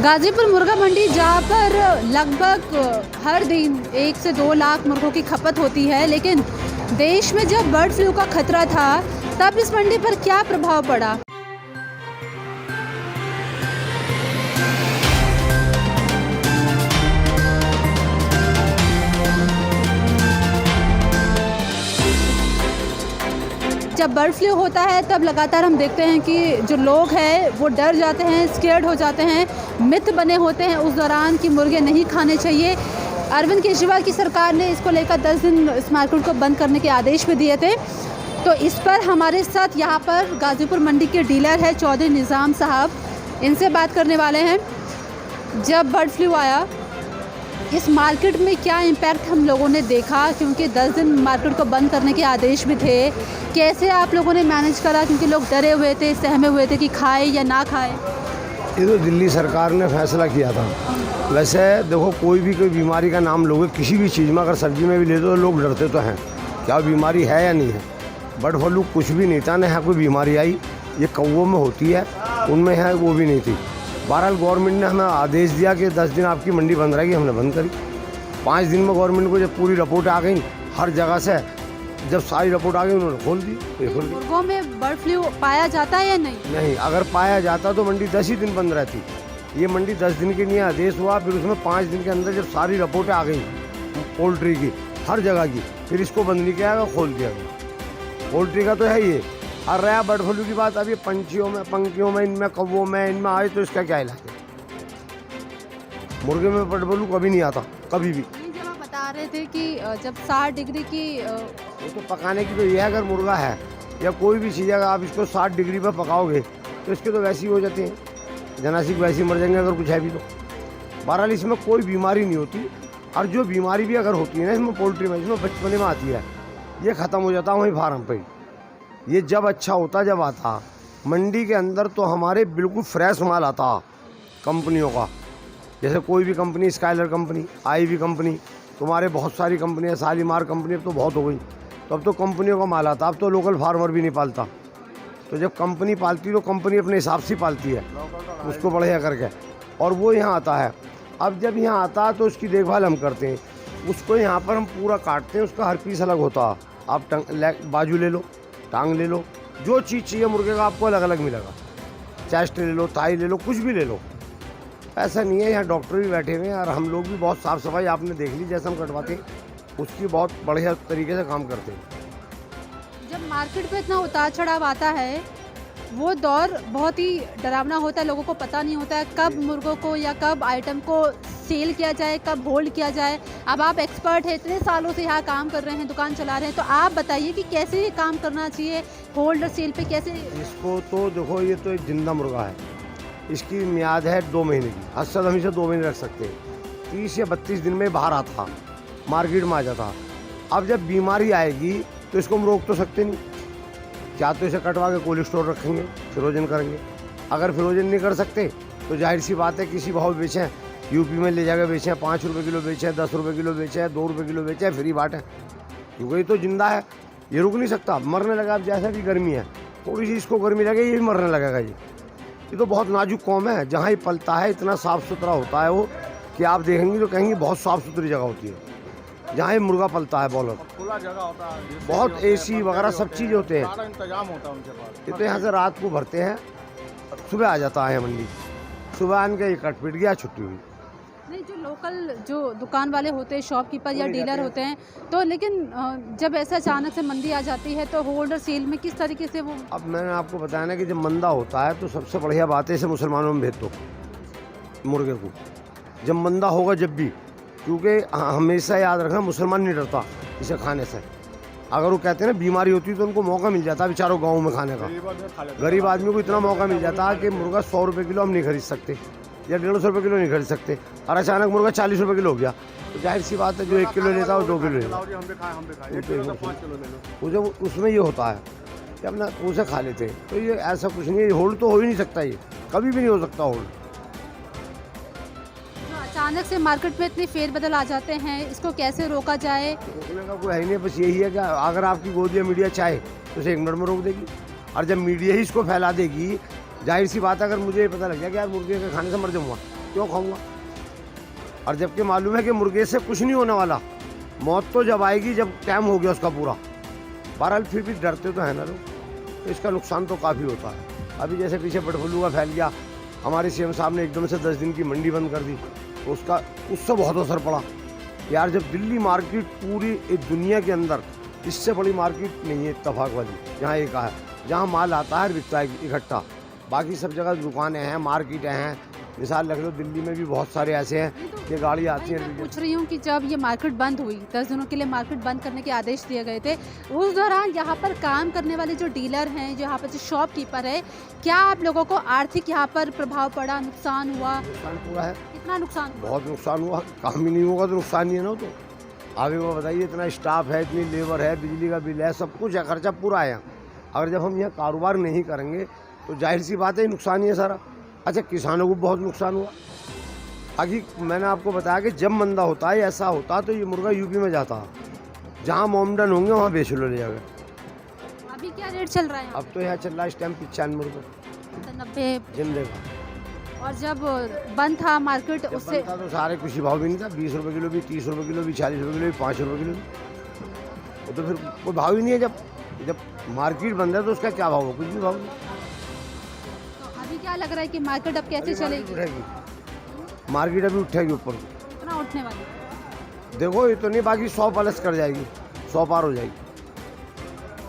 गाजीपुर मुर्गा मंडी जहाँ पर लगभग हर दिन 1 से 2 लाख मुर्गों की खपत होती है, लेकिन देश में जब बर्ड फ्लू का खतरा था तब इस मंडी पर क्या प्रभाव पड़ा। जब बर्ड फ्लू होता है तब लगातार हम देखते हैं कि जो लोग हैं वो डर जाते हैं, स्केर्ड हो जाते हैं, मिथ बने होते हैं उस दौरान कि मुर्गे नहीं खाने चाहिए। अरविंद केजरीवाल की सरकार ने इसको लेकर 10 दिन इस मार्केट को बंद करने के आदेश भी दिए थे। तो इस पर हमारे साथ यहाँ पर गाजीपुर मंडी के डीलर है चौधरी निज़ाम साहब, इनसे बात करने वाले हैं। जब बर्ड फ्लू आया इस मार्केट में क्या इम्पैक्ट हम लोगों ने देखा, क्योंकि 10 दिन मार्केट को बंद करने के आदेश भी थे, कैसे आप लोगों ने मैनेज करा, क्योंकि लोग डरे हुए थे, सहमे हुए थे कि खाए या ना खाए। ये तो दिल्ली सरकार ने फैसला किया था। वैसे देखो, कोई बीमारी का नाम लोगे किसी भी चीज़ में, अगर सब्जी में भी ले दो तो लोग डरते तो हैं क्या बीमारी है या नहीं है। बर्ड फ्लू कुछ भी नहीं था, ना कोई बीमारी आई। ये कौवों में होती है, उनमें है वो भी नहीं थी। बहरहाल गवर्नमेंट ने हमें आदेश दिया कि 10 दिन आपकी मंडी बंद रहेगी, हमने बंद करी। 5 दिन में गवर्नमेंट को जब पूरी रिपोर्ट आ गई हर जगह से, जब सारी रिपोर्ट आ गई उन्होंने खोल दी। मुर्गों में बर्ड फ्लू पाया जाता है या नहीं? नहीं, अगर पाया जाता तो मंडी 10 ही दिन बंद रहती। ये मंडी 10 दिन के लिए आदेश हुआ, फिर उसमें 5 दिन के अंदर जब सारी रिपोर्टें आ गई पोल्ट्री की हर जगह की, फिर इसको बंद नहीं किया गया, खोल दिया गया। पोल्ट्री का तो है ये। और रहा बर्ड फ्लू की बात, अभी पंछियों में इनमें कौवों में इनमें आए तो इसका क्या इलाज है। मुर्गे में बर्ड फ्लू कभी नहीं आता, कभी भी। जब आप बता रहे थे कि जब 60 डिग्री की वो तो पकाने की तो ये है, अगर मुर्गा है या कोई भी चीज़ अगर आप इसको 60 डिग्री पर पकाओगे तो इसके तो वैसे ही हो जाते हैं, जनासिक वैसे ही मर जाएंगे अगर कुछ है भी तो। बहरहाल इसमें कोई बीमारी नहीं होती, और जो बीमारी भी अगर होती है ना इसमें पोल्ट्री में, इसमें बचपने में आती है, ये ख़त्म हो जाता वहीं फार्म पे। ये जब अच्छा होता जब आता मंडी के अंदर तो हमारे बिल्कुल फ्रेश माल आता कंपनियों का। जैसे कोई भी company, Skyler company, IV company, तुम्हारे बहुत सारी कंपनियाँ, शालीमार कंपनी अब तो बहुत हो गई, तो अब तो कंपनियों का माल आता। अब तो लोकल फार्मर भी नहीं पालता। तो जब कंपनी पालती तो कंपनी अपने हिसाब से पालती है उसको बढ़िया करके, और वो यहाँ आता है। अब जब यहाँ आता तो उसकी देखभाल हम करते हैं, उसको यहाँ पर हम पूरा काटते हैं, उसका हर पीस अलग होता है। आप बाजू ले लो, टांग ले लो, जो चीज़ चाहिए मुर्गे का आपको अलग अलग मिलेगा। चेस्ट ले लो, थाई ले लो, कुछ भी ले लो। ऐसा नहीं है, यहाँ डॉक्टर भी बैठे हुए हैं और हम लोग भी बहुत साफ़ सफाई आपने देख ली जैसे हम कटवाते हैं, उसकी बहुत बढ़िया तरीके से काम करते हैं। जब मार्केट पे इतना उतार चढ़ाव आता है वो दौर बहुत ही डरावना होता है, लोगों को पता नहीं होता है कब मुर्गों को या कब आइटम को सेल किया जाए, कब होल्ड किया जाए। अब आप एक्सपर्ट हैं, इतने सालों से यहाँ काम कर रहे हैं, दुकान चला रहे हैं, तो आप बताइए कि कैसे ये काम करना चाहिए, होल्ड और सेल पे कैसे। इसको तो देखो, ये तो एक जिंदा मुर्गा है, इसकी मियाद है 2 महीने की। असद हम इसे 2 महीने रख सकते हैं। 30 या 32 दिन में बाहर आता, मार्केट में आ जाता। अब जब बीमारी आएगी तो इसको हम रोक तो सकते नहीं, क्या तो इसे कटवा के कोल्ड स्टोर रखेंगे, फ्रोजन करेंगे। अगर फ्रोजन नहीं कर सकते तो जाहिर सी बात है किसी भाव बेचें, यूपी में ले जाकर बेचें, 5 रुपये किलो बेचें, 10 रुपये किलो बेचें, 2 रुपये किलो बेचें, फ्री बांटें, क्योंकि ये तो जिंदा है, ये रुक नहीं सकता, मरने लगा। अब जैसा भी गर्मी है, थोड़ी सी इसको गर्मी लगे ये भी मरने लगेगा। ये तो बहुत नाजुक कौम है, जहाँ ही पलता है इतना साफ़ सुथरा होता है वो कि आप देखेंगे तो कहेंगे बहुत साफ़ सुथरी जगह होती है जहाँ ये मुर्गा पलता है। बॉलर खुला जगह होता है, बहुत एसी वगैरह सब चीज़ होते हैं, सारा इंतजाम होता है उनके पास। ये तो यहाँ से रात को भरते हैं, सुबह आ जाता है मंडी, सुबह आने के कट पिट गया, छुट्टी हुई। नहीं, जो लोकल जो दुकान वाले होते हैं, शॉपकीपर या डीलर होते हैं, तो लेकिन जब ऐसा अचानक से मंदी आ जाती है तो होल्ड और सेल में किस तरीके से वो। अब मैंने आपको बताया ना कि जब मंदा होता है तो सबसे बढ़िया बात है इसे मुसलमानों में भेज दो मुर्गे को, जब मंदा होगा जब भी, क्योंकि हमेशा याद रखना मुसलमान नहीं डरता इसे खाने से। अगर वो कहते हैं ना बीमारी होती है तो उनको मौका मिल जाता है बेचारों गाँव में खाने का। गरीब आदमी को इतना मौका मिल जाता है कि मुर्गा 100 रुपये किलो हम नहीं खरीद सकते या 150 रुपये किलो नहीं खरीद सकते, और अचानक मुर्गा 40 रुपये किलो हो गया तो जाहिर सी बात है जो 1 किलो लेता है वो 2 किलो लेता है। जब उसमें ये होता है कि अपना उसे खा लेते हैं, तो ये ऐसा कुछ नहीं है, होल्ड तो हो ही नहीं सकता, ये कभी भी नहीं हो सकता होल्ड। अचानक से मार्केट में इतने फेरबदल आ जाते हैं, इसको कैसे रोका जाए? रोकने का कोई है ही नहीं, बस यही है कि अगर आपकी गोदी या मीडिया चाहे तो उसे 1 मिनट में रोक देगी, और जब मीडिया ही इसको फैला देगी, जाहिर सी बात है अगर मुझे पता लग गया कि यार मुर्गे के खाने से मर जाऊँगा क्यों खाऊंगा? और जबकि मालूम है कि मुर्गे से कुछ नहीं होने वाला, मौत तो जब आएगी जब टाइम हो गया उसका पूरा। बहरहाल फिर भी डरते तो है ना लोग, तो इसका नुकसान तो काफ़ी होता है। अभी जैसे पीछे बर्ड फ्लू का फैल गया, हमारे सीएम साहब ने एकदम से 10 दिन की मंडी बंद कर दी, तो उससे बहुत असर पड़ा। यार जब दिल्ली मार्केट पूरी दुनिया के अंदर इससे बड़ी मार्केट नहीं है इत्तेफाक वाली, जहाँ एक है, जहाँ माल आता है बिकता है इकट्ठा, बाकी सब जगह दुकानें हैं, मार्केटें हैं। मिसाल रख लो, दिल्ली में भी बहुत सारे ऐसे हैं कि गाड़ी आती है। मैं पूछ रही हूँ कि जब ये मार्केट बंद हुई, 10 दिनों के लिए मार्केट बंद करने के आदेश दिए गए थे, उस दौरान यहाँ पर काम करने वाले जो डीलर हैं, जो यहाँ पर जो शॉपकीपर है, क्या आप लोगों को आर्थिक यहाँ पर प्रभाव पड़ा, नुकसान हुआ? नुकसान पूरा है। कितना नुकसान हुआ? बहुत नुकसान हुआ। काम ही नहीं होगा तो नुकसान ही है ना। तो आगे वो बताइए, इतना स्टाफ है, इतनी लेबर है, बिजली का बिल है, सब कुछ है, खर्चा पूरा है। अगर जब हम यहाँ कारोबार नहीं करेंगे तो जाहिर सी बात है नुकसान ही है सारा। अच्छा, किसानों को बहुत नुकसान हुआ। आगे मैंने आपको बताया कि जब मंदा होता है, ऐसा होता तो ये मुर्गा यूपी में जाता, जहाँ मोमडन होंगे वहाँ बेच लो ले जाकर। अभी क्या रेट चल रहा है? अब तो यहाँ चल रहा है इस टाइम 95 रुपये 90 जिंदे का। और जब बंद था मार्केट उससे तो सारे कुछ भाव भी नहीं था, 20 रुपये किलो भी, 30 रुपये किलो भी, 40 रुपये किलो भी, 5 रुपये किलो भी। वो तो फिर कोई भाव ही नहीं है। जब मार्केट बंद है तो उसका क्या भाव हो? कुछ भी भाव नहीं। तो अभी क्या लग रहा है कि मार्केट अब कैसे चलेगी? मार्केट अभी उठेगी ऊपर, कितना उठने वाली? देखो ये तो नहीं, बाकी 100 प्लस कर जाएगी, 100 पार हो जाएगी।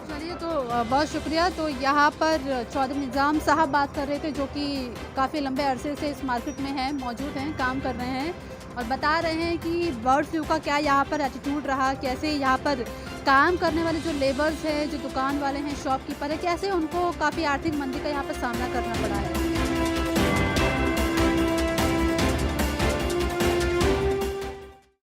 चलिए, तो बहुत शुक्रिया। तो यहाँ पर चौधरी निज़ाम साहब बात कर रहे थे, जो कि काफ़ी लंबे अरसे से इस मार्केट में हैं, मौजूद हैं, काम कर रहे हैं, और बता रहे हैं कि बर्ड फ्लू का क्या यहाँ पर एटीट्यूड रहा, कैसे यहाँ पर काम करने वाले जो लेबर्स हैं, जो दुकान वाले हैं, शॉपकीपर है, कैसे उनको काफ़ी आर्थिक मंदी का यहाँ पर सामना करना पड़ा है।